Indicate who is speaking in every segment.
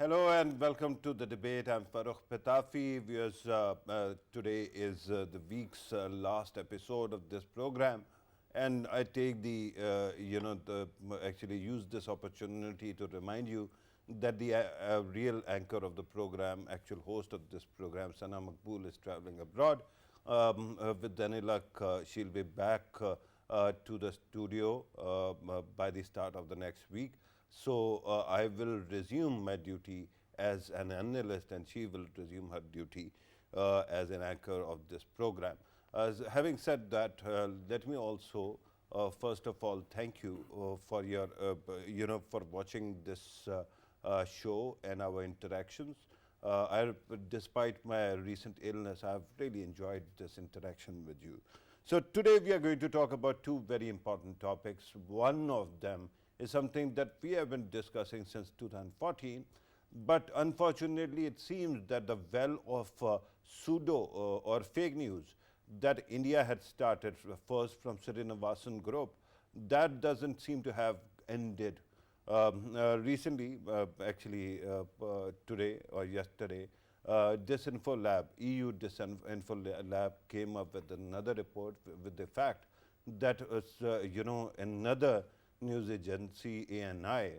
Speaker 1: Hello and welcome to the debate. I'm Farrukh Pitafi. Today is the week's last episode of this program, and I take actually use this opportunity to remind you that the real anchor of the program, actual host of this program, Sana Makbul, is traveling abroad. With any luck, she'll be back to the studio by the start of the next week. So I will resume my duty as an analyst, and she will resume her duty as an anchor of this program. Having said that, let me also first of all thank you for your for watching this show and our interactions. Despite my recent illness, I've really enjoyed this interaction with you. So today we are going to talk about two very important topics. One of them is something that we have been discussing since 2014, but unfortunately it seems that the well of pseudo or fake news that India had started first from Srinivasan group, that doesn't seem to have ended. Recently, today or yesterday, Disinfo Lab, EU Disinfo Lab came up with another report with the fact that another news agency, ANI,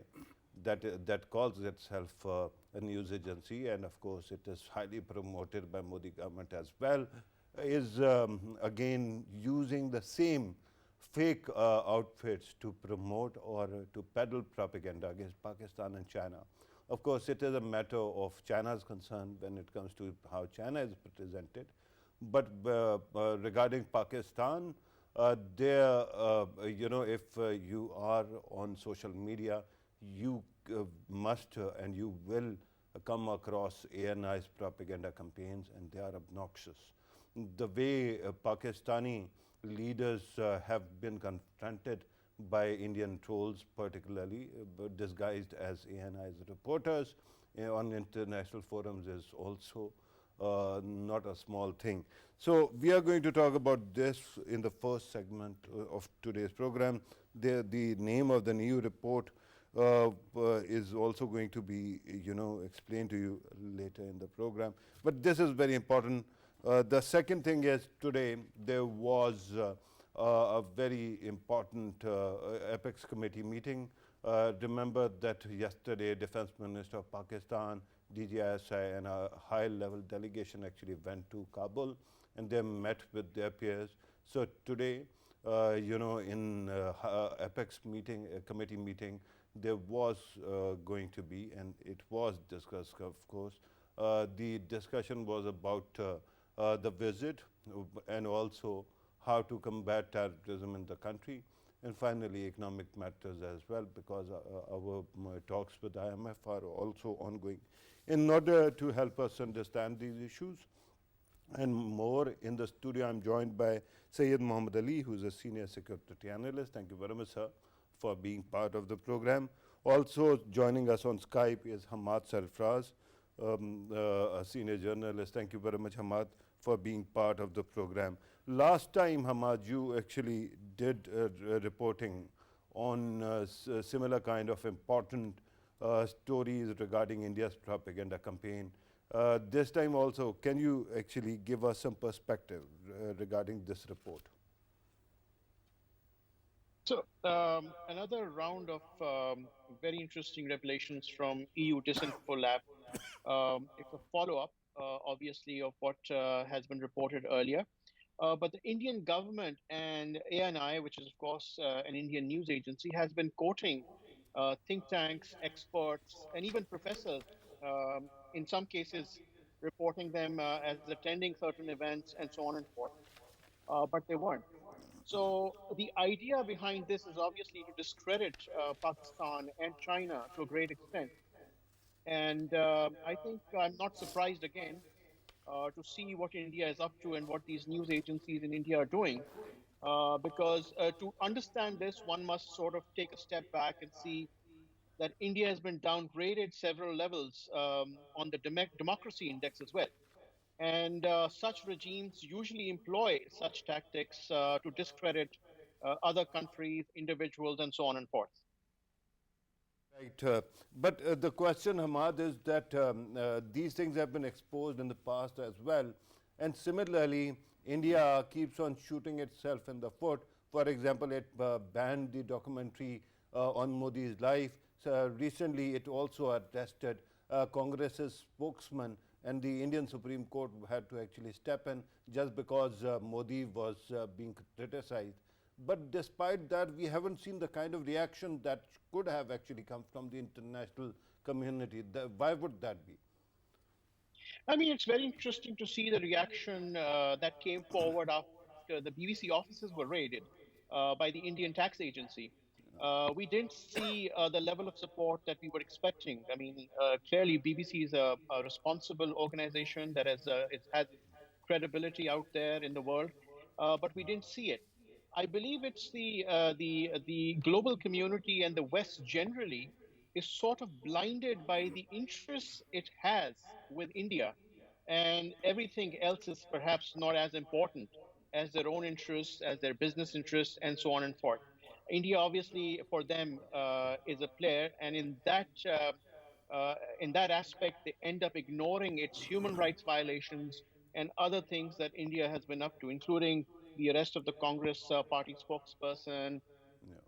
Speaker 1: that calls itself a news agency, and of course it is highly promoted by Modi government as well, is again using the same fake outfits to promote or to peddle propaganda against Pakistan and China. Of course, it is a matter of China's concern when it comes to how China is represented. But regarding Pakistan, if you are on social media, you must and you will come across ANI's propaganda campaigns, and they are obnoxious. The way Pakistani leaders have been confronted by Indian trolls, particularly disguised as ANI's reporters on international forums, is also not a small thing. So we are going to talk about this in the first segment of today's program. The name of the new report is also going to be explained to you later in the program. But this is very important. The second thing is, today there was a very important Apex committee meeting. Remember that yesterday Defense Minister of Pakistan, DGISI, and a high-level delegation actually went to Kabul, and they met with their peers. So today, in Apex meeting, committee meeting, there was going to be, and it was discussed, of course. The discussion was about the visit and also how to combat terrorism in the country, and finally economic matters as well, because our talks with IMF are also ongoing. In order to help us understand these issues and more, in the studio I'm joined by Syed Muhammad Ali, who is a senior security analyst. Thank you very much, sir, for being part of the program. Also joining us on Skype is Hammad Sarfraz, a senior journalist. Thank you very much, Hammad, for being part of the program. Last time, Hammad, you actually did reporting on similar kind of important stories regarding India's propaganda campaign. This time also, can you actually give us some perspective regarding this report?
Speaker 2: So another round of very interesting revelations from EU Disinfo Lab. It's a follow-up, obviously, of what has been reported earlier. But the Indian government and ANI, which is, of course, an Indian news agency, has been quoting think tanks, experts, and even professors, in some cases reporting them as attending certain events and so on and forth. But they weren't. So the idea behind this is obviously to discredit Pakistan and China to a great extent. And I think I'm not surprised again to see what India is up to and what these news agencies in India are doing. Because to understand this, one must sort of take a step back and see that India has been downgraded several levels on the democracy index as well. And such regimes usually employ such tactics to discredit other countries, individuals, and so on and forth.
Speaker 1: Right. But the question, Hammad, is that these things have been exposed in the past as well. And similarly, India keeps on shooting itself in the foot. For example, it banned the documentary on Modi's life. So recently, it also arrested Congress's spokesman, and the Indian Supreme Court had to actually step in just because Modi was being criticized. But despite that, we haven't seen the kind of reaction that could have actually come from the international community. Why would that be?
Speaker 2: I mean, it's very interesting to see the reaction that came forward after the BBC offices were raided by the Indian tax agency. We didn't see the level of support that we were expecting. I mean, clearly, BBC is a responsible organization that has credibility out there in the world, but we didn't see it. I believe it's the global community and the West generally is sort of blinded by the interests it has with India, and everything else is perhaps not as important as their own interests, as their business interests, and so on and forth. India, obviously, for them is a player, and in that aspect, they end up ignoring its human rights violations and other things that India has been up to, including the arrest of the Congress party spokesperson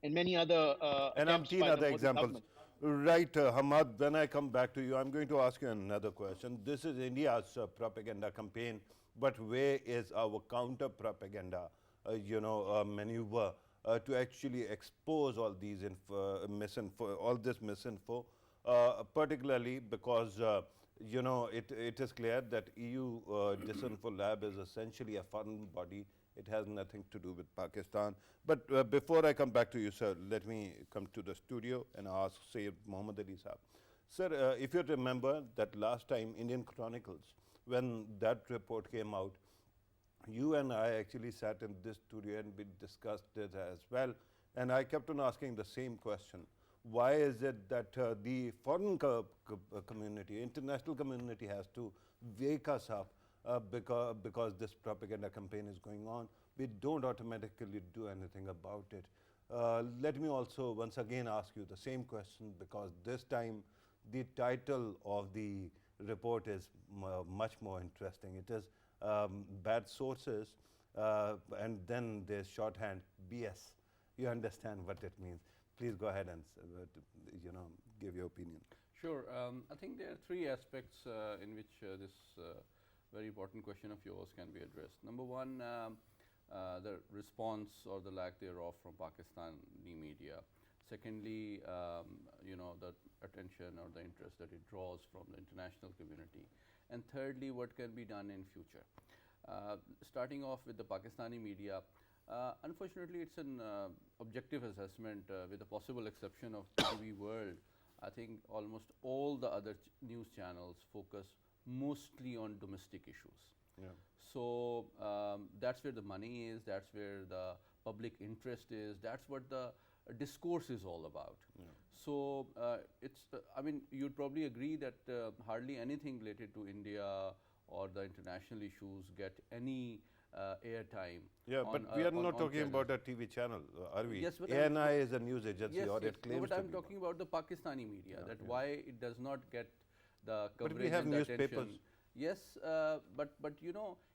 Speaker 2: and many other
Speaker 1: And
Speaker 2: attempts
Speaker 1: umpteen
Speaker 2: by the
Speaker 1: other
Speaker 2: Modi
Speaker 1: examples.
Speaker 2: government.
Speaker 1: Right, Hamad, when I come back to you, I'm going to ask you another question. This is India's propaganda campaign, but where is our counter propaganda, maneuver to actually expose all these misinfo, all this misinfo, particularly because it is clear that EU Disinfo Lab is essentially a foreign body. It has nothing to do with Pakistan. But before I come back to you, sir, let me come to the studio and ask Syed Mohammad Ali Saab. Sir, if you remember that last time, Indian Chronicles, when that report came out, you and I actually sat in this studio and we discussed it as well. And I kept on asking the same question. Why is it that the foreign community, international community has to wake us up because this propaganda campaign is going on? We don't automatically do anything about it. Let me also once again ask you the same question, because this time the title of the report is much more interesting. It is bad sources, and then there's shorthand BS. You understand what it means. Please go ahead and give your opinion.
Speaker 3: Sure. I think there are three aspects in which this very important question of yours can be addressed. Number one, the response or the lack thereof from Pakistani media. Secondly, the attention or the interest that it draws from the international community. And thirdly, what can be done in future. Starting off with the Pakistani media, unfortunately, it's an objective assessment with the possible exception of TV World. I think almost all the other news channels focus mostly on domestic issues.
Speaker 1: Yeah.
Speaker 3: So that's where the money is, that's where the public interest is, that's what the discourse is all about.
Speaker 1: Yeah.
Speaker 3: So I mean, you'd probably agree that hardly anything related to India or the international issues get any airtime.
Speaker 1: Yeah, but we are not talking about a TV channel, are we?
Speaker 3: Yes, but
Speaker 1: ANI is a news agency,
Speaker 3: yes,
Speaker 1: or
Speaker 3: yes.
Speaker 1: it claims
Speaker 3: but
Speaker 1: to
Speaker 3: I'm
Speaker 1: be
Speaker 3: talking about the Pakistani media, that why it does not get the coverage
Speaker 1: But we have
Speaker 3: and the
Speaker 1: newspapers.
Speaker 3: attention. Yes, but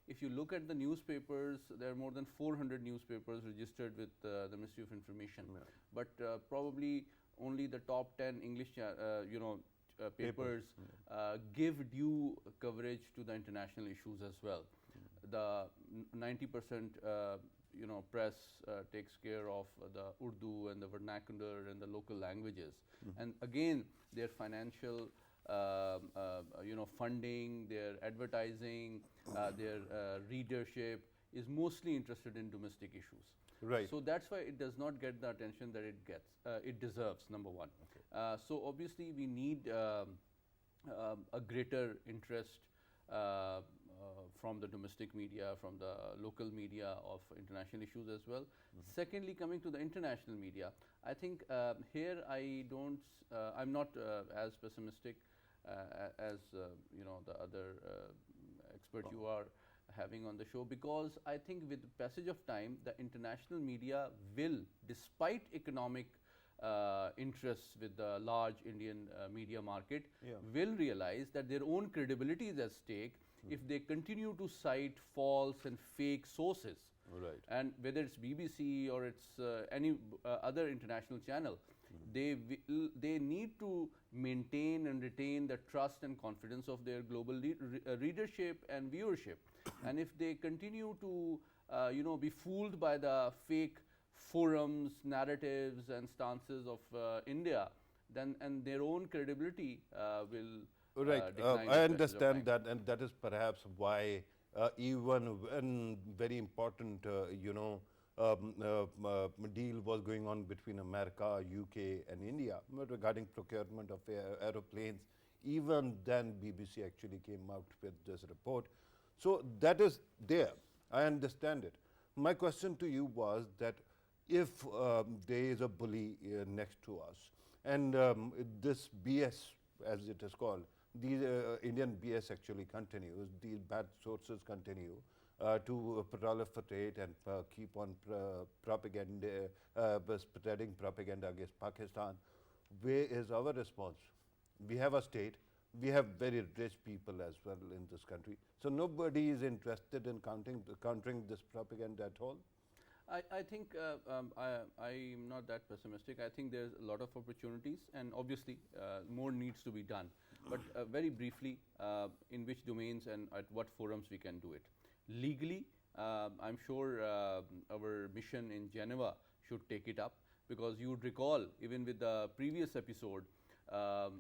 Speaker 3: if you look at the newspapers, there are more than 400 newspapers registered with the Ministry of Information.
Speaker 1: Yeah.
Speaker 3: But probably only the top 10 English, papers give due coverage to the international issues as well. The 90% press takes care of the Urdu and the vernacular and the local languages. And again, their financial funding, their advertising, their readership is mostly interested in domestic issues.
Speaker 1: Right.
Speaker 3: So that's why it does not get the attention that it gets. It deserves, number one.
Speaker 1: Okay.
Speaker 3: So obviously we need a greater interest from the domestic media, from the local media of international issues as well. Secondly, coming to the international media, I think here I'm not as pessimistic as the other expert you are having on the show, because I think with the passage of time, the international media will, despite economic interests with the large Indian media market
Speaker 1: Yeah.
Speaker 3: will realize that their own credibility is at stake if they continue to cite false and fake sources.
Speaker 1: Right.
Speaker 3: And whether it's BBC or it's any other international channel, they need to maintain and retain the trust and confidence of their global readership and viewership. And if they continue to be fooled by the fake forums, narratives, and stances of India, then and their own credibility will
Speaker 1: Right.
Speaker 3: decline.
Speaker 1: I
Speaker 3: with passage of
Speaker 1: understand
Speaker 3: time.
Speaker 1: that, and that is perhaps why even when very important, deal was going on between America, UK, and India regarding procurement of aeroplanes, even then BBC actually came out with this report. So that is there. I understand it. My question to you was that if there is a bully next to us, and this BS, as it is called, these Indian BS actually continues, these bad sources continue to proliferate and keep on propaganda, spreading propaganda against Pakistan, where is our response? We have a state, we have very rich people as well in this country, so nobody is interested in countering this propaganda at all?
Speaker 3: I think I'm not that pessimistic. I think there's a lot of opportunities, and obviously more needs to be done. But very briefly, in which domains and at what forums we can do it. Legally, I'm sure our mission in Geneva should take it up, because you would recall, even with the previous episode,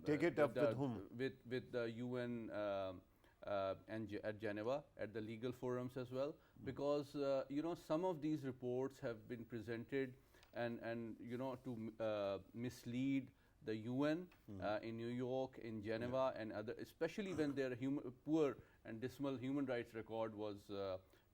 Speaker 1: Take it up with whom?
Speaker 3: With the UN and at Geneva, at the legal forums as well, because some of these reports have been presented and to mislead the UN in New York, in Geneva, and other, especially when their poor and dismal human rights record was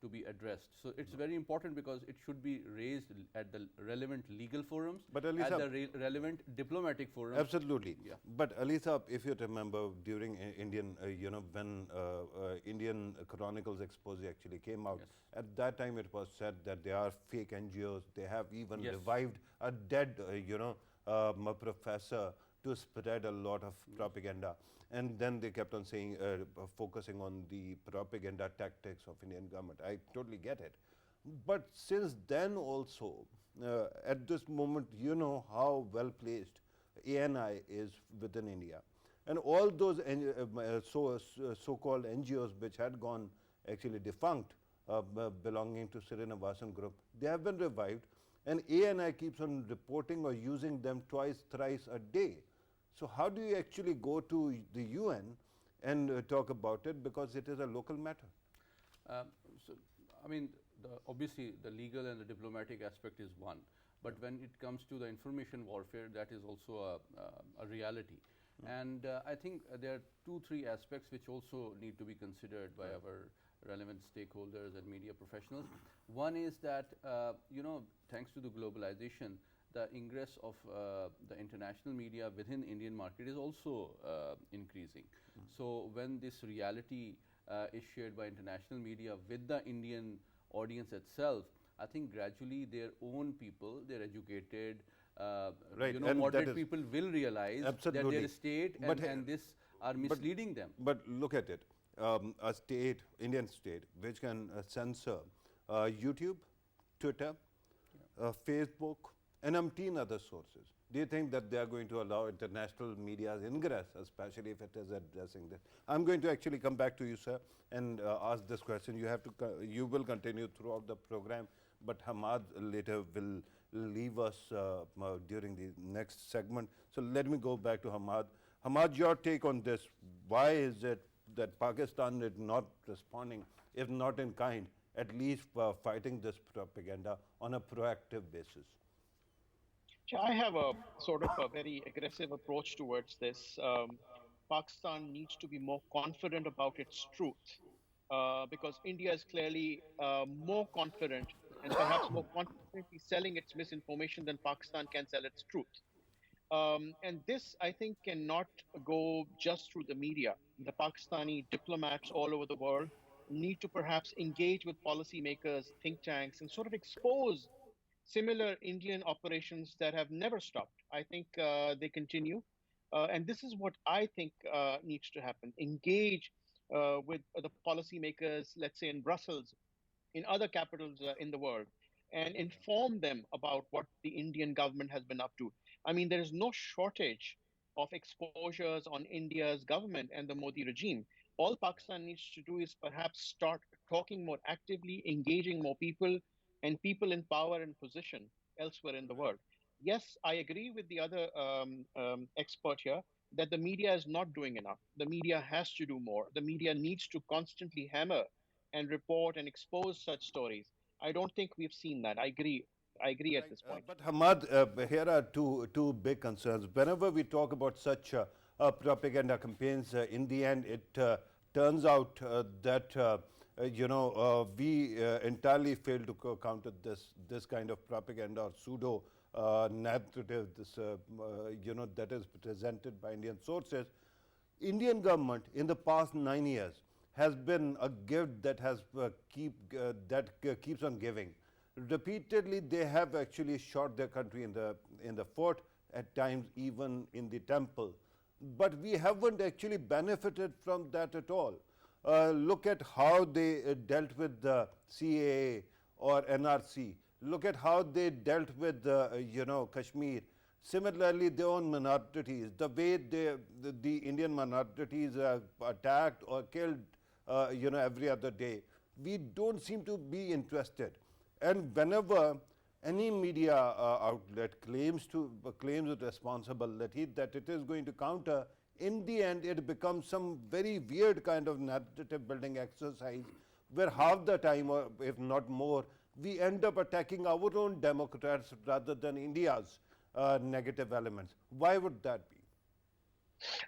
Speaker 3: to be addressed. So it's very important, because it should be raised at the relevant legal forums,
Speaker 1: But Ali
Speaker 3: at
Speaker 1: Sahab,
Speaker 3: the relevant diplomatic forums.
Speaker 1: absolutely.
Speaker 3: Yeah.
Speaker 1: But Ali Sahab, if you remember during Indian, when Indian Chronicles expose actually came out,
Speaker 3: Yes.
Speaker 1: at that time it was said that they are fake NGOs. They have even
Speaker 3: Yes.
Speaker 1: revived a dead, professor to spread a lot of propaganda. And then they kept on saying, focusing on the propaganda tactics of Indian government. I totally get it. But since then also, at this moment, you know how well placed ANI is within India. And all those so-called NGOs which had gone actually defunct, belonging to Srinivasan group, they have been revived, and ANI keeps on reporting or using them twice, thrice a day. So how do you actually go to the UN and talk about it, because it is a local matter?
Speaker 3: So, I mean, obviously the legal and the diplomatic aspect is one, but when it comes to the information warfare, that is also a reality. And I think there are 2-3 aspects which also need to be considered by our relevant stakeholders and media professionals. One is that, thanks to the globalization, the ingress of the international media within Indian market is also increasing. So when this reality is shared by international media with the Indian audience itself, I think gradually their own people, their educated,
Speaker 1: Right, and that
Speaker 3: moderate
Speaker 1: is
Speaker 3: people will realize that
Speaker 1: absolutely.
Speaker 3: their state
Speaker 1: But
Speaker 3: and this are misleading them.
Speaker 1: But look at it, a state, Indian state, which can censor YouTube, Twitter, Facebook, and umpteen other sources. Do you think that they are going to allow international media's ingress, especially if it is addressing this? I'm going to actually come back to you, sir, and ask this question. You will continue throughout the program, but Hammad later will leave us during the next segment. So let me go back to Hammad. Hammad, your take on this. Why is it that Pakistan is not responding, if not in kind, at least fighting this propaganda on a proactive basis?
Speaker 2: I have a sort of a very aggressive approach towards this. Pakistan needs to be more confident about its truth, because India is clearly more confident and perhaps more confidently selling its misinformation than Pakistan can sell its truth. And this, I think, cannot go just through the media. The Pakistani diplomats all over the world need to perhaps engage with policymakers, think tanks, and sort of expose similar Indian operations that have never stopped. I think they continue. And this is what I think needs to happen. Engage with the policymakers, let's say in Brussels, in other capitals in the world, and inform them about what the Indian government has been up to. I mean, there is no shortage of exposures on India's government and the Modi regime. All Pakistan needs to do is perhaps start talking more actively, engaging more people and people in power and position elsewhere in the world. Yes, I agree with the other expert here that the media is not doing enough. The media has to do more. The media needs to constantly hammer and report and expose such stories. I don't think we've seen that. I agree. I agree at
Speaker 1: Right.
Speaker 2: this point.
Speaker 1: But Hamad, here are two big concerns. Whenever we talk about such propaganda campaigns, in the end, it turns out that we entirely fail to counter this kind of propaganda or pseudo narrative. That is presented by Indian sources. Indian government in the past 9 years has been a gift that has keeps on giving. Repeatedly, they have actually shot their country in the foot, at times even in the temple. But we haven't actually benefited from that at all. Look at how they dealt with the CAA or NRC. Look at how they dealt with Kashmir. Similarly, their own minorities, the way the Indian minorities are attacked or killed, every other day. We don't seem to be interested. And whenever any media outlet claims responsibility that it is going to counter, in the end it becomes some very weird kind of narrative building exercise where half the time, or if not more, we end up attacking our own Democrats rather than India's negative elements. Why would that be?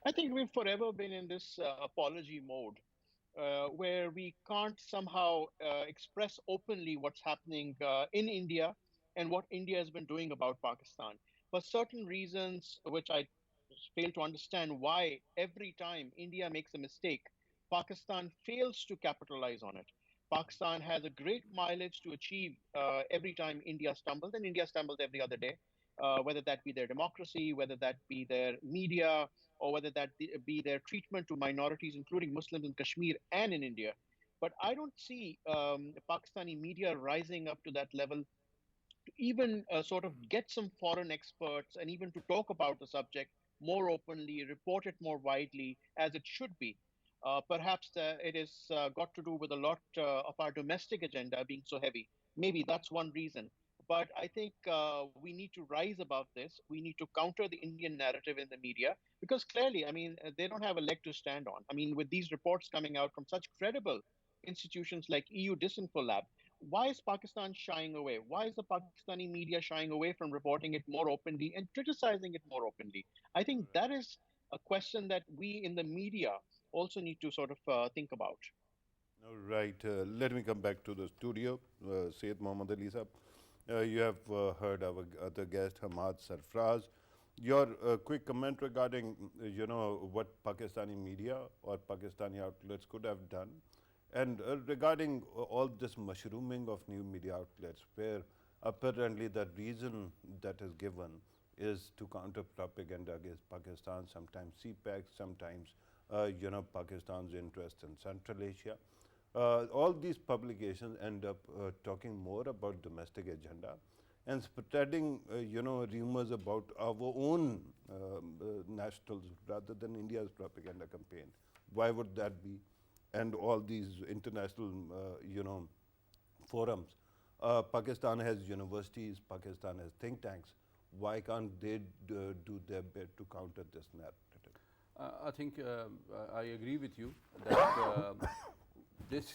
Speaker 2: I think we've forever been in this apology mode where we can't somehow express openly what's happening in India and what India has been doing about Pakistan. For certain reasons, which I fail to understand, why every time India makes a mistake, Pakistan fails to capitalize on it. Pakistan has a great mileage to achieve every time India stumbles, and India stumbles every other day, whether that be their democracy, whether that be their media, or whether that be their treatment to minorities, including Muslims in Kashmir and in India. But I don't see Pakistani media rising up to that level to even sort of get some foreign experts and even to talk about the subject more openly, report it more widely as it should be. Perhaps it is got to do with a lot of our domestic agenda being so heavy. Maybe that's one reason. But I think we need to rise above this. We need to counter the Indian narrative in the media because clearly, I mean, they don't have a leg to stand on. I mean, with these reports coming out from such credible institutions like EU Disinfo Lab, why is Pakistan shying away? Why is the Pakistani media shying away from reporting it more openly and criticizing it more openly? I think that is a question that we in the media also need to sort of think about.
Speaker 1: All right, let me come back to the studio. Syed Mohammad Ali Saab, you have heard our other guest, Hammad Sarfraz. Your quick comment regarding, what Pakistani media or Pakistani outlets could have done, and regarding all this mushrooming of new media outlets, where apparently the reason that is given is to counter propaganda against Pakistan, sometimes CPAC, sometimes Pakistan's interest in Central Asia. All these publications end up talking more about domestic agenda and spreading, rumors about our own nationals rather than India's propaganda campaign. Why would that be? And all these international, forums. Pakistan has universities, Pakistan has think tanks. Why can't they do their bit to counter this narrative?
Speaker 3: I think I agree with you that this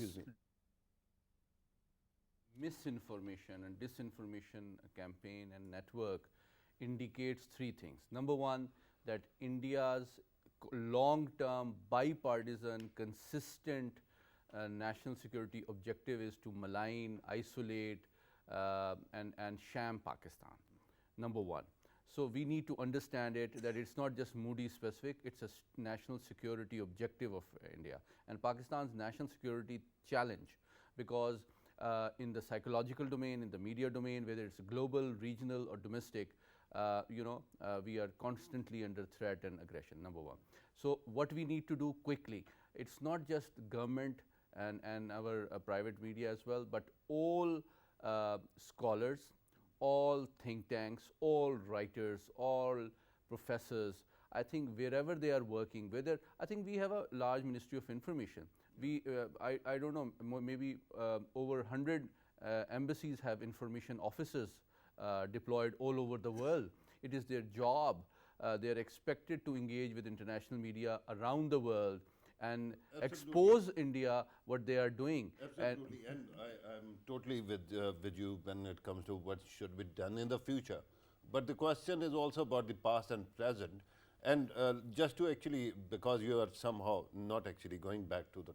Speaker 3: misinformation and disinformation campaign and network indicates three things. Number one, that India's long-term, bipartisan, consistent national security objective is to malign, isolate, and sham Pakistan. Number one. So we need to understand it that it's not just Modi specific, it's a national security objective of India and Pakistan's national security challenge, because in the psychological domain, in the media domain, whether it's global, regional, or domestic, we are constantly under threat and aggression, number one. So what we need to do quickly, it's not just government and our private media as well, but all scholars, all think tanks, all writers, all professors, I think wherever they are working, whether I think we have a large Ministry of Information. We, I don't know, maybe over 100 embassies have information officers deployed all over the world. It is their job. They are expected to engage with international media around the world and expose India what they are doing.
Speaker 1: Absolutely, and I'm totally with you when it comes to what should be done in the future. But the question is also about the past and present. And just to actually, because you are somehow not actually going back to the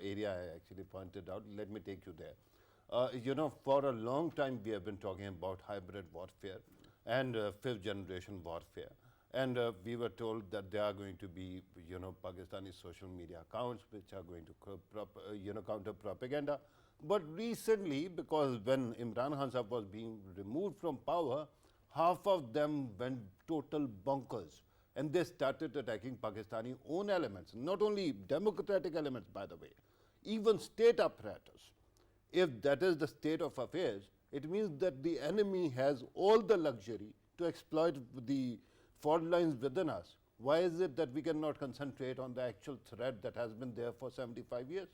Speaker 1: area I actually pointed out, let me take you there. For a long time we have been talking about hybrid warfare and fifth generation warfare. And we were told that there are going to be, Pakistani social media accounts which are going to counter propaganda. But recently, because when Imran Khan Sahib was being removed from power, half of them went total bonkers. And they started attacking Pakistani own elements, not only democratic elements, by the way, even state apparatus. If that is the state of affairs, it means that the enemy has all the luxury to exploit the fault lines within us. Why is it that we cannot concentrate on the actual threat that has been there for 75 years?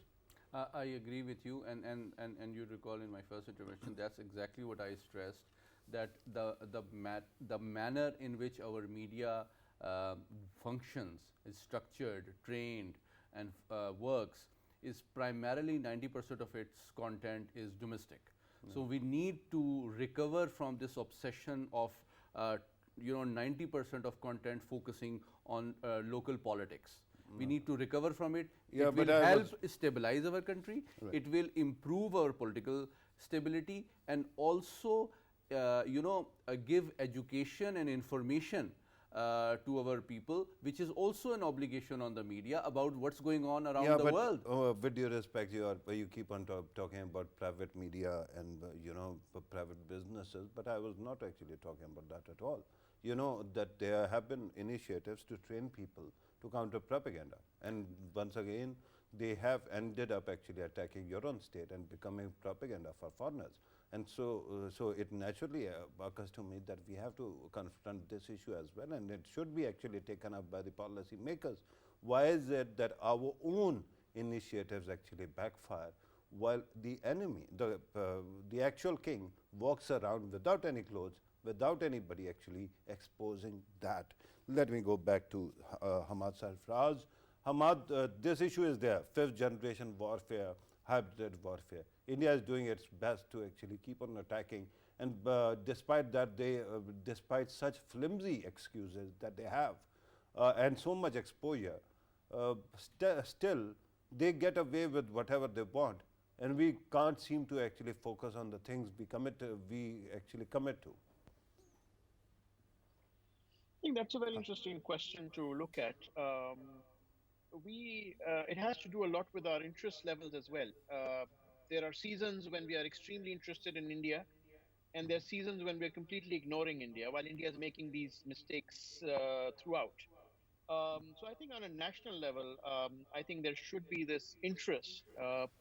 Speaker 3: I agree with you, and you recall in my first intervention, that's exactly what I stressed, that the manner in which our media functions, is structured, trained, and works is primarily 90% of its content is domestic. So we need to recover from this obsession of 90% of content focusing on local politics. We need to recover from it.
Speaker 1: Yeah,
Speaker 3: it will help stabilize our country. Right. It will improve our political stability and also give education and information to our people, which is also an obligation on the media about what's going on around the world.
Speaker 1: With due respect, you keep on talking about private media and private businesses, but I was not actually talking about that at all. You know that there have been initiatives to train people to counter propaganda, and once again they have ended up actually attacking your own state and becoming propaganda for foreigners. And so it naturally occurs to me that we have to confront this issue as well, and it should be actually taken up by the policy makers. Why is it that our own initiatives actually backfire while the enemy, the actual king, walks around without any clothes, without anybody actually exposing that? Let me go back to Hammad Sarfraz. Hammad, this issue is there, fifth generation warfare, hybrid warfare. India is doing its best to actually keep on attacking, and despite that, despite such flimsy excuses that they have, and so much exposure, still they get away with whatever they want, and we can't seem to actually focus on the things we actually commit to.
Speaker 2: I think that's a very interesting question to look at. It has to do a lot with our interest levels as well. There are seasons when we are extremely interested in India, and there are seasons when we are completely ignoring India, while India is making these mistakes throughout. So I think on a national level, I think there should be this interest.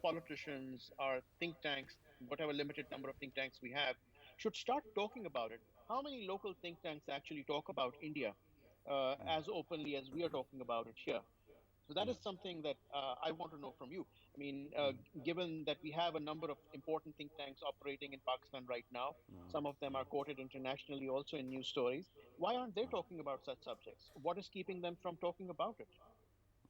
Speaker 2: Politicians, our think tanks, whatever limited number of think tanks we have, should start talking about it. How many local think tanks actually talk about India as openly as we are talking about it here? So that is something that I want to know from you. I mean, given that we have a number of important think tanks operating in Pakistan right now, some of them are quoted internationally also in news stories. Why aren't they talking about such subjects? What is keeping them from talking about it?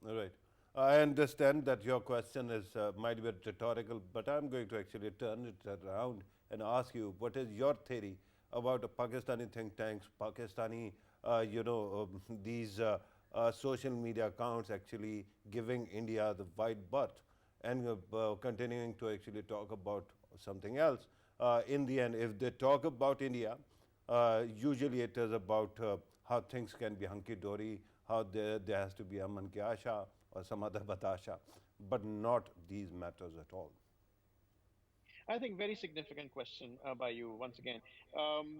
Speaker 1: All right. I understand that your question might be rhetorical, but I'm going to actually turn it around and ask you, what is your theory about Pakistani think tanks, Pakistani, these social media accounts actually giving India the wide berth and continuing to actually talk about something else. In the end, if they talk about India, usually it is about how things can be hunky-dory, how there has to be aman ki asha or some other batasha, but not these matters at all.
Speaker 2: I think very significant question by you once again. Um,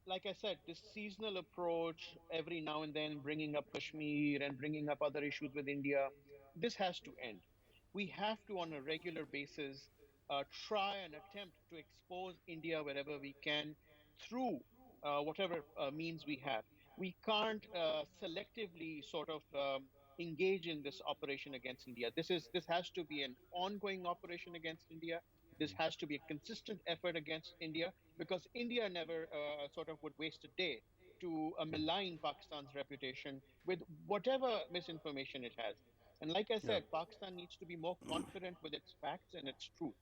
Speaker 2: like I said, this seasonal approach, every now and then bringing up Kashmir and bringing up other issues with India, this has to end. We have to, on a regular basis, try and attempt to expose India wherever we can through whatever means we have. We can't selectively sort of engage in this operation against India. This has to be an ongoing operation against India. This has to be a consistent effort against India, because India never sort of would waste a day to malign Pakistan's reputation with whatever misinformation it has. And like I
Speaker 1: Yeah.
Speaker 2: said, Pakistan needs to be more confident with its facts and its truth.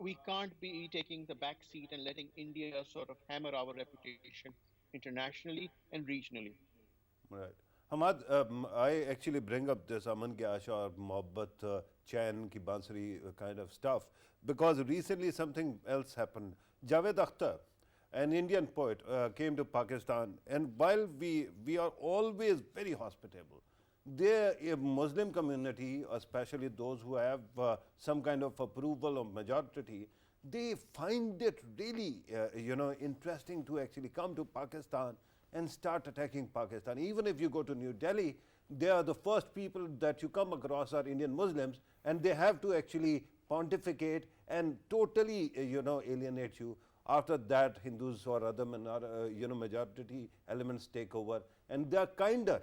Speaker 2: We can't be taking the back seat and letting India sort of hammer our reputation internationally and regionally.
Speaker 1: Right. Hamad, I actually bring up this Aman ki Asha or Mohabbat Chain ki Bansuri kind of stuff because recently something else happened. Javed Akhtar, an Indian poet, came to Pakistan, and while we are always very hospitable, the Muslim community, especially those who have some kind of approval of majority, they find it really, interesting to actually come to Pakistan and start attacking Pakistan. Even if you go to New Delhi, they are the first people that you come across are Indian Muslims, and they have to actually pontificate and totally, alienate you. After that, Hindus or other majority elements take over, and they are kinder.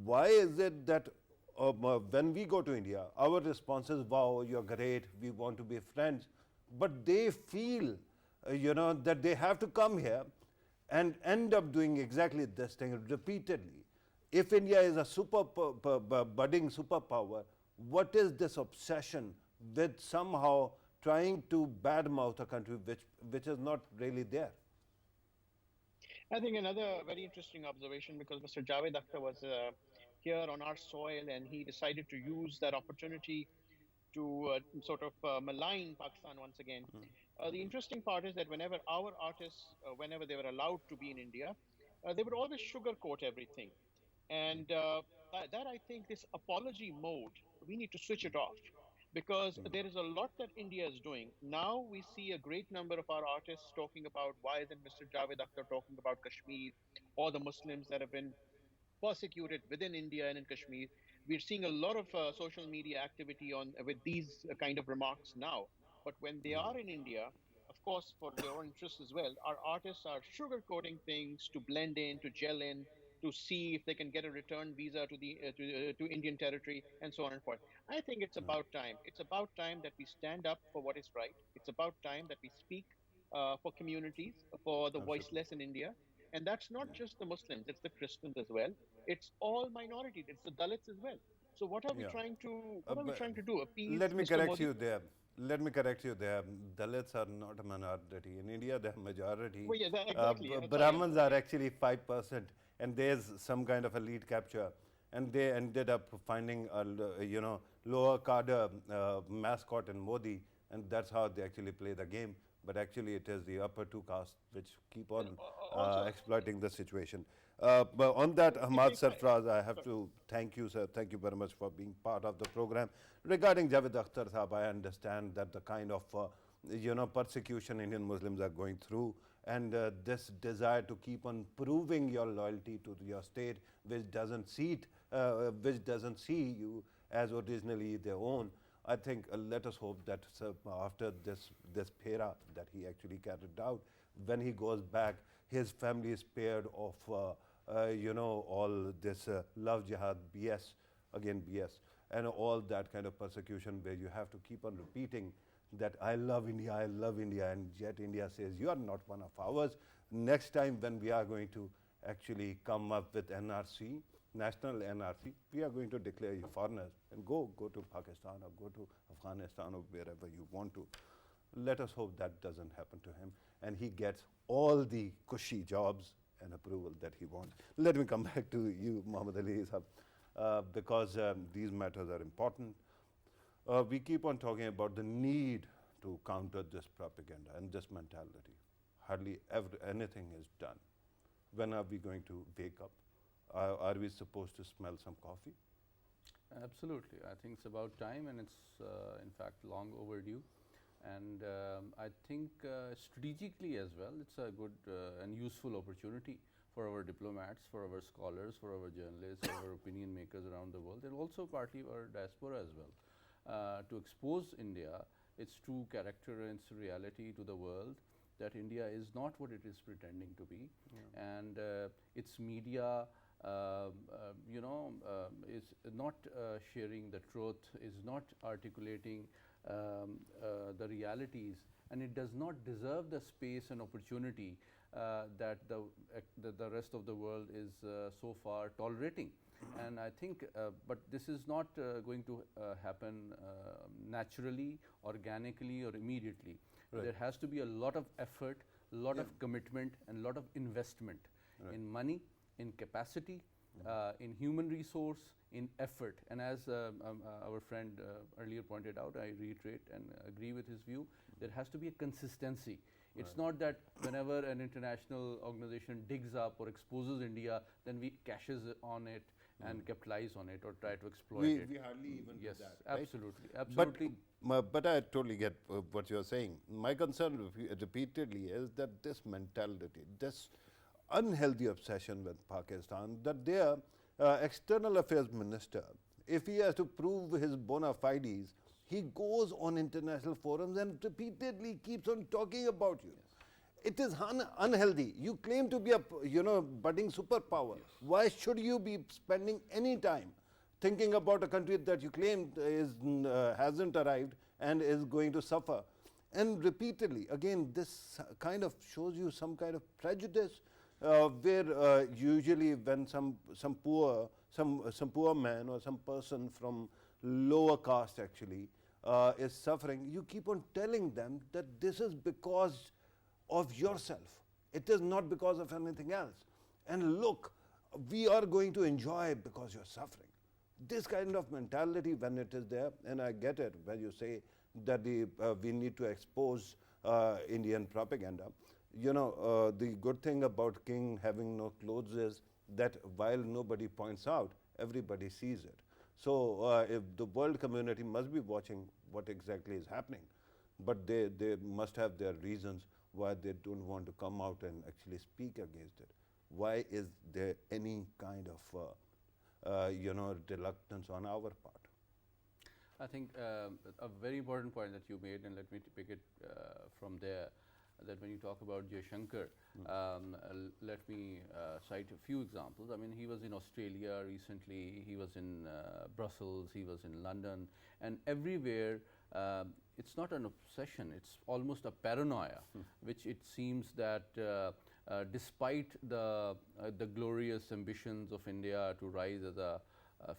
Speaker 1: Why is it that when we go to India, our response is, wow, you're great, we want to be friends. But they feel, that they have to come here and end up doing exactly this thing repeatedly. If India is a budding superpower, what is this obsession with somehow trying to badmouth a country which is not really there?
Speaker 2: I think another very interesting observation, because Mr. Javed Akhtar was here on our soil and he decided to use that opportunity to sort of malign Pakistan once again. The interesting part is that whenever our artists, whenever they were allowed to be in India, they would always sugarcoat everything. And that I think this apology mode, we need to switch it off, because there is a lot that India is doing. Now we see a great number of our artists talking about why isn't Mr. Javed Akhtar talking about Kashmir or the Muslims that have been persecuted within India and in Kashmir. We're seeing a lot of social media activity on with these kind of remarks now. But when they are in India, of course, for their own interests as well, our artists are sugarcoating things to blend in, to gel in, to see if they can get a return visa to the to Indian territory, and so on and forth. I think it's about time. It's about time that we stand up for what is right. It's about time that we speak for communities, for the
Speaker 1: Absolutely.
Speaker 2: voiceless in India. And that's not just the Muslims, it's the Christians as well. It's all minorities, it's the Dalits as well. So
Speaker 1: Yeah.
Speaker 2: what are we trying to do? Appease
Speaker 1: Let me
Speaker 2: Mr.
Speaker 1: correct
Speaker 2: Modi?
Speaker 1: you there. Let me correct you there. Dalits are not a minority. In India, they're majority.
Speaker 2: Well, yeah, exactly. Sorry,
Speaker 1: Brahmins are actually 5%, and there's some kind of a lead capture. And they ended up finding a lower cadre mascot in Modi, and that's how they actually play the game. But actually, it is the upper two castes which keep
Speaker 2: and
Speaker 1: on
Speaker 2: also,
Speaker 1: exploiting the situation. But on that, Ahmad
Speaker 2: if I,
Speaker 1: Sarfraz, I have
Speaker 2: sorry.
Speaker 1: to thank you, sir. Thank you very much for being part of the program. Regarding Javed Akhtar Sahab, I understand that the kind of persecution Indian Muslims are going through, and this desire to keep on proving your loyalty to your state, which doesn't see you as originally their own. I think let us hope that after this phera that he actually carried out, when he goes back, his family is spared of all this love jihad BS, again BS, and all that kind of persecution where you have to keep on repeating that I love India, and yet India says you are not one of ours. Next time when we are going to actually come up with NRC, national NRC, we are going to declare you foreigners and go to Pakistan or go to Afghanistan or wherever you want to. Let us hope that doesn't happen to him and he gets all the cushy jobs and approval that he wants. Let me come back to you, Muhammad Ali Sahab, because these matters are important. We keep on talking about the need to counter this propaganda and this mentality. Hardly ever anything is done. When are we going to wake up? Are we supposed to smell some coffee?
Speaker 3: Absolutely. I think it's about time, and it's in fact long overdue. And I think strategically as well, it's a good and useful opportunity for our diplomats, for our scholars, for our journalists, for our opinion makers around the world, and also partly our diaspora as well, to expose India, its true character and its reality to the world, that India is not what it is pretending to be, and its media is not sharing the truth, is not articulating the realities, and it does not deserve the space and opportunity that the rest of the world is so far tolerating. And I think, but this is not going to happen naturally, organically, or immediately.
Speaker 1: Right.
Speaker 3: There has to be a lot of effort, a lot of commitment, and a lot of investment in money, in capacity, in human resource, in effort. And as our friend earlier pointed out, I reiterate and agree with his view, there has to be a consistency. It's not that whenever an international organization digs up or exposes India, then we cashes on it and capitalize on it or try to exploit it.
Speaker 1: We hardly even
Speaker 3: Yes,
Speaker 1: do that. Right?
Speaker 3: absolutely, absolutely.
Speaker 1: But I totally get what you're saying. My concern repeatedly is that this mentality, this unhealthy obsession with Pakistan, that their external affairs minister, if he has to prove his bona fides, he goes on international forums and repeatedly keeps on talking about you. It is unhealthy. You claim to be a budding superpower. Why should you be spending any time thinking about a country that you claim hasn't arrived and is going to suffer? And repeatedly, again, this kind of shows you some kind of prejudice, where usually when some poor man or some person from lower caste actually is suffering, you keep on telling them that this is because of yourself. It is not because of anything else. And look, we are going to enjoy because you're suffering. This kind of mentality, when it is there, and I get it when you say that we need to expose Indian propaganda. The good thing about king having no clothes is that while nobody points out, everybody sees it. So if the world community must be watching what exactly is happening, but they must have their reasons why they don't want to come out and actually speak against it. Why is there any kind of reluctance on our part?
Speaker 3: I think a very important point that you made, and let me pick it from there, that when you talk about Jaishankar, let me cite a few examples. I mean, he was in Australia recently, he was in Brussels, he was in London, and everywhere it's not an obsession, it's almost a paranoia, which it seems that despite the glorious ambitions of India to rise as a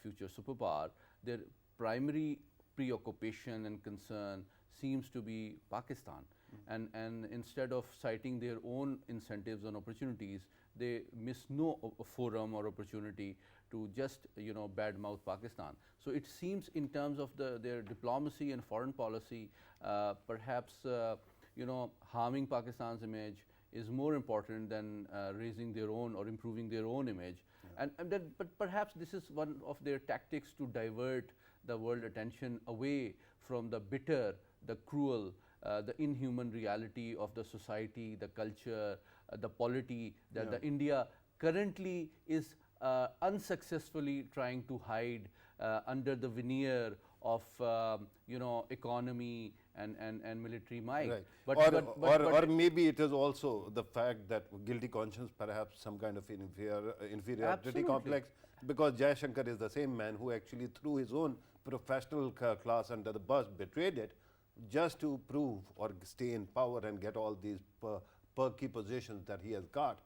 Speaker 3: future superpower, their primary preoccupation and concern seems to be Pakistan. And instead of citing their own incentives and opportunities, they miss no forum or opportunity to just badmouth Pakistan. So it seems in terms of their diplomacy and foreign policy, perhaps harming Pakistan's image is more important than raising their own or improving their own image. But perhaps this is one of their tactics to divert the world attention away from the bitter, the cruel, the inhuman reality of the society, the culture, the polity that the India currently is unsuccessfully trying to hide under the veneer of economy and military might.
Speaker 1: Right. Or maybe it is also the fact that guilty conscience, perhaps some kind of inferiority complex, because Jaishankar is the same man who actually threw his own professional class under the bus, betrayed it, just to prove or stay in power and get all these perky positions that he has got.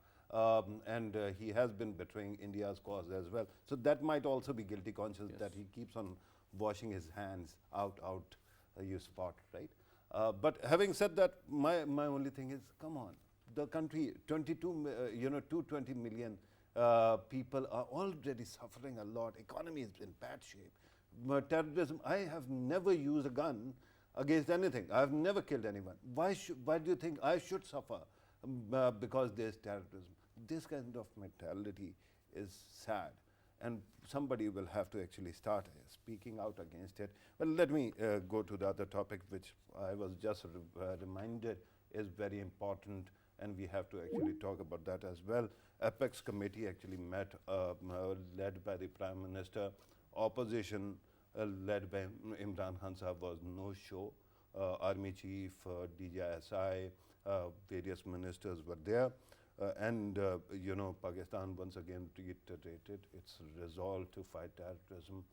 Speaker 1: And he has been betraying India's cause as well. So that might also be guilty conscience, that he keeps on washing his hands out, you spot, right? But having said that, my only thing is, come on, the country, 220 million people are already suffering a lot. Economy is in bad shape. Terrorism, I have never used a gun against anything. I have never killed anyone. Why do you think I should suffer because there is terrorism? This kind of mentality is sad. and somebody will have to actually start speaking out against it. Well, let me go to the other topic, which I was just reminded is very important, and we have to actually talk about that as well. Apex committee actually met, led by the Prime Minister. Opposition led by Imran Khan Sahab was no show. Army Chief, DJSI, various ministers were there. You know, Pakistan once again reiterated its resolve to fight terrorism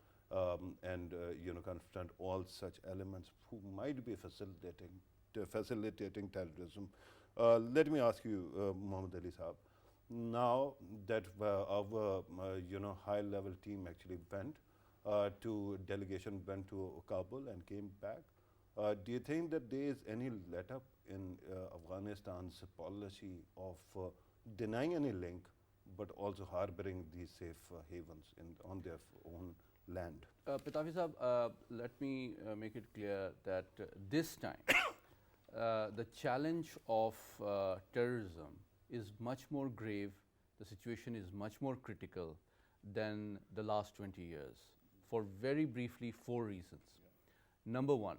Speaker 1: you know, confront all such elements who might be facilitating terrorism. Let me ask you, Mohammad Ali Saab, now that our you know, high-level team actually delegation went to Kabul and came back, do you think that there is any let-up in Afghanistan's policy of denying any link, but also harboring these safe havens on their own land?
Speaker 3: Pitafi Sahab, let me make it clear that this time the challenge of terrorism is much more grave, the situation is much more critical than the last 20 years, for very briefly 4 reasons. Number one,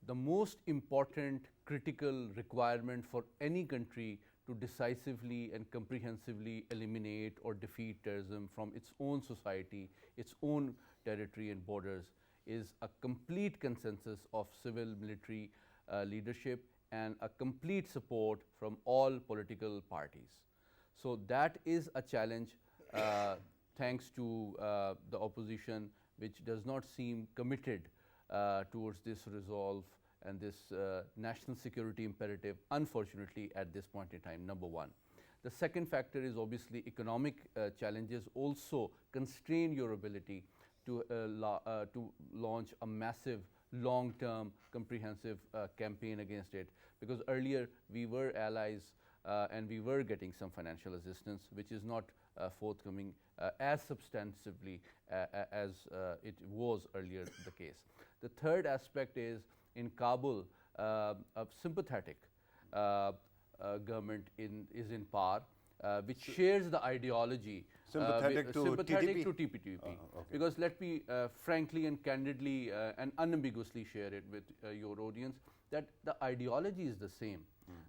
Speaker 3: the most important critical requirement for any country to decisively and comprehensively eliminate or defeat terrorism from its own society, its own territory and borders, is a complete consensus of civil military leadership and a complete support from all political parties. So that is a challenge thanks to the opposition, which does not seem committed towards this resolve and this national security imperative, unfortunately, at this point in time, number one. The second factor is obviously economic challenges also constrain your ability to launch a massive, long-term, comprehensive campaign against it, because earlier we were allies and we were getting some financial assistance, which is not forthcoming as substantively as it was earlier the case. The third aspect is, in Kabul, a sympathetic government is in power, which shares the ideology
Speaker 1: sympathetic to
Speaker 3: TPTP.
Speaker 1: Okay.
Speaker 3: Because let me frankly and candidly and unambiguously share it with your audience, that the ideology is the same.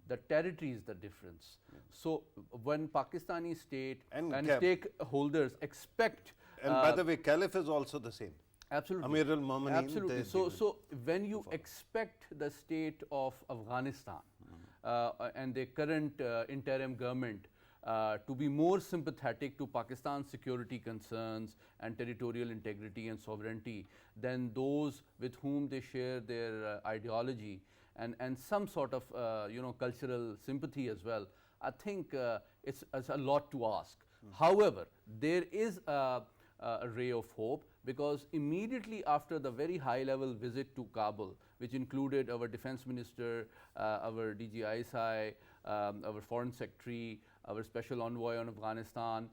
Speaker 3: The territory is the difference. So when Pakistani state and stakeholders expect...
Speaker 1: And by the way, Caliph is also the same.
Speaker 3: Absolutely.
Speaker 1: Amir al-Momineen.
Speaker 3: Absolutely. So when you expect the state of Afghanistan and the current interim government to be more sympathetic to Pakistan's security concerns and territorial integrity and sovereignty than those with whom they share their ideology and some sort of you know, cultural sympathy as well, I think it's a lot to ask. However, there is a ray of hope, because immediately after the very high-level visit to Kabul, which included our defense minister, our DGISI, our foreign secretary, our special envoy on Afghanistan,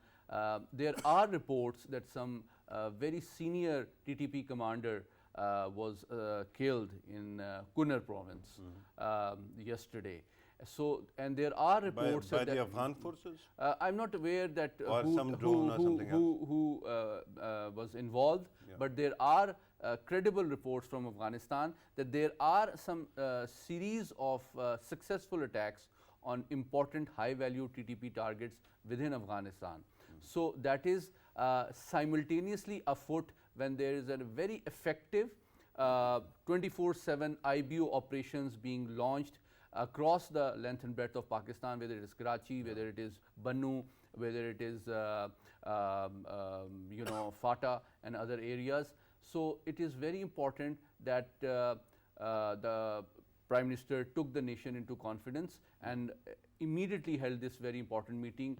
Speaker 3: there are reports that some very senior TTP commander was killed in Kunar province yesterday. So, and there are reports
Speaker 1: by
Speaker 3: that
Speaker 1: the Afghan forces?
Speaker 3: I'm not aware that
Speaker 1: or some drone or something
Speaker 3: who was involved, but there are credible reports from Afghanistan that there are some series of successful attacks on important high-value TTP targets within Afghanistan. So that is simultaneously afoot when there is a very effective 24/7 IBO operations being launched across the length and breadth of Pakistan, whether it is Karachi, whether it is Bannu, whether it is you know, Fata and other areas. So it is very important that the Prime Minister took the nation into confidence and immediately held this very important meeting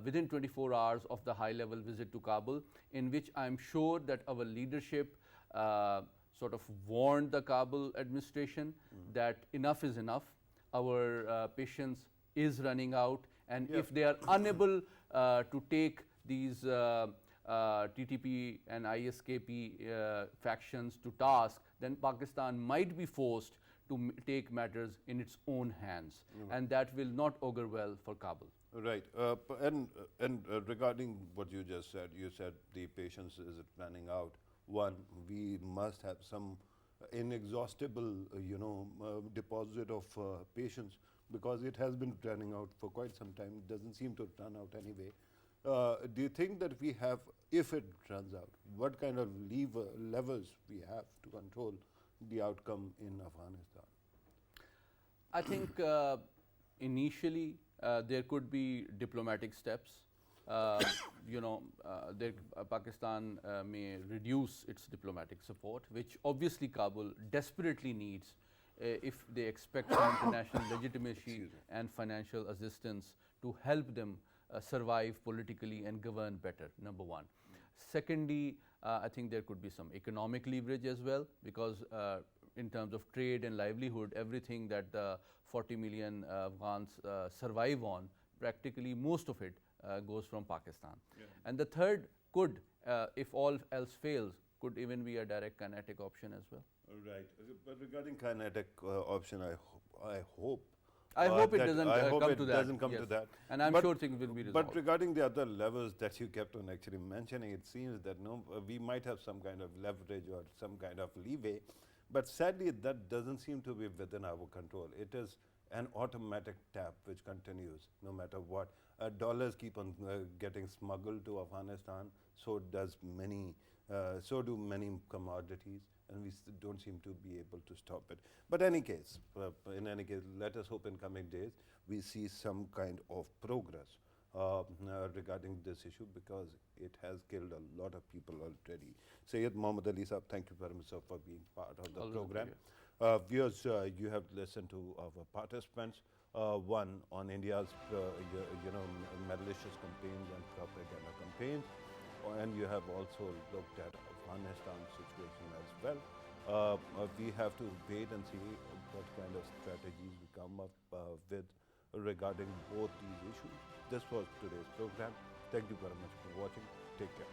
Speaker 3: within 24 hours of the high-level visit to Kabul, in which I am sure that our leadership sort of warned the Kabul administration that enough is enough. Our patience is running out, and if they are unable to take these TTP and ISKP factions to task, then Pakistan might be forced to take matters in its own hands, and that will not augur well for Kabul.
Speaker 1: Right. And regarding what you just said, you said the patience is running out. One, we must have some inexhaustible, deposit of patience, because it has been running out for quite some time. It doesn't seem to run out anyway. Do you think that we have, if it runs out, what kind of levers we have to control the outcome in Afghanistan?
Speaker 3: I think initially there could be diplomatic steps. Pakistan may reduce its diplomatic support, which obviously Kabul desperately needs if they expect some international legitimacy and financial assistance to help them survive politically and govern better, number one. Secondly, I think there could be some economic leverage as well, because in terms of trade and livelihood, everything that the 40 million Afghans survive on, practically most of it goes from Pakistan.
Speaker 1: Yeah.
Speaker 3: And the third could, if all else fails, could even be a direct kinetic option as well.
Speaker 1: Right. But regarding kinetic option, I hope
Speaker 3: it doesn't
Speaker 1: doesn't come to that.
Speaker 3: And I'm sure things will be resolved.
Speaker 1: But regarding the other levels that you kept on actually mentioning, it seems that we might have some kind of leverage or some kind of leeway, but sadly that doesn't seem to be within our control. It is an automatic tap which continues no matter what. Dollars keep on getting smuggled to Afghanistan, so do many commodities, and we don't seem to be able to stop it. But in any case, let us hope in coming days we see some kind of progress regarding this issue, because it has killed a lot of people already. Syed Mohammad Ali Saab, thank you very much, sir, for being part of the program. Viewers, you have listened to our participants. One on India's malicious campaigns and propaganda campaigns, and you have also looked at Afghanistan situation as well. We have to wait and see what kind of strategies we come up with regarding both these issues. This was today's program. Thank you very much for watching. Take care.